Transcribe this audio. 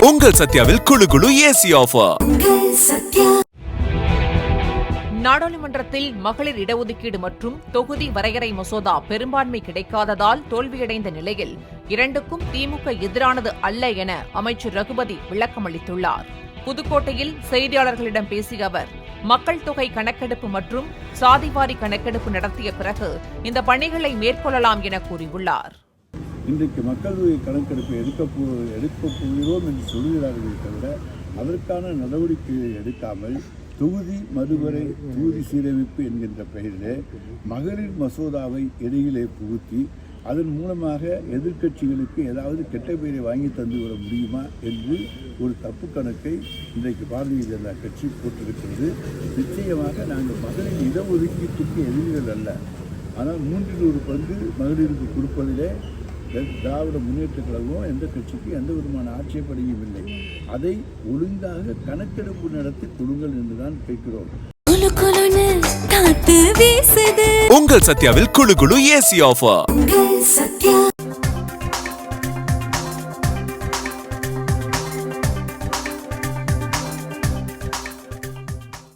உங்கள் சத்யாவில் குளு குளு ஏசி ஆஃபர். நாடாளுமன்றத்தில் மகளிர் இடஒதுக்கீடு மற்றும் தொகுதி வரையறை மசோதா பெரும்பான்மை கிடைக்காததால் தோல்வியடைந்த நிலையில் இரண்டுக்கும் திமுக எதிரானது அல்ல என அமைச்சர் ரகுபதி விளக்கமளித்துள்ளார். புதுக்கோட்டையில் செய்தியாளர்களிடம் பேசிய அவர், மக்கள் தொகை கணக்கெடுப்பு மற்றும் சாதிவாரி கணக்கெடுப்பு நடத்திய பிறகு இந்த பணிகளை மேற்கொள்ளலாம் என கூறியுள்ளார். இன்றைக்கு மக்கள் தொகை கணக்கெடுப்பு எடுக்கப் போகிறோம் என்று சொல்கிறார்களே தவிர அதற்கான நடவடிக்கைகளை எடுக்காமல் தொகுதி மறுவரை தொகுதி சீரமைப்பு என்கின்ற பெயரிலே மகளிர் மசோதாவை இடையிலே புகுத்தி அதன் மூலமாக எதிர்க்கட்சிகளுக்கு ஏதாவது கெட்ட பெயரை வாங்கி தந்துவிட முடியுமா என்று ஒரு தப்பு கணக்கை இன்றைக்கு பாரதிய ஜனதா கட்சி போட்டிருக்கிறது. நிச்சயமாக நாங்கள் மகளிர் இடஒதுக்கீட்டுக்கு எதிரிகள் அல்ல. ஆனால் 3/4 மகளிருக்கு கொடுப்பதிலே திராவிட முன்னேற்ற கழகம் எந்த கட்சிக்கு எந்த விதமான ஆட்சேபனையும் இல்லை. அதை ஒழுங்காக கணக்கெடுப்பு நடத்தி கொடுங்கள் என்றுதான் கேட்கிறோம். உங்கள் சத்யாவில் குளு குளு ஏசி ஆஃபர்.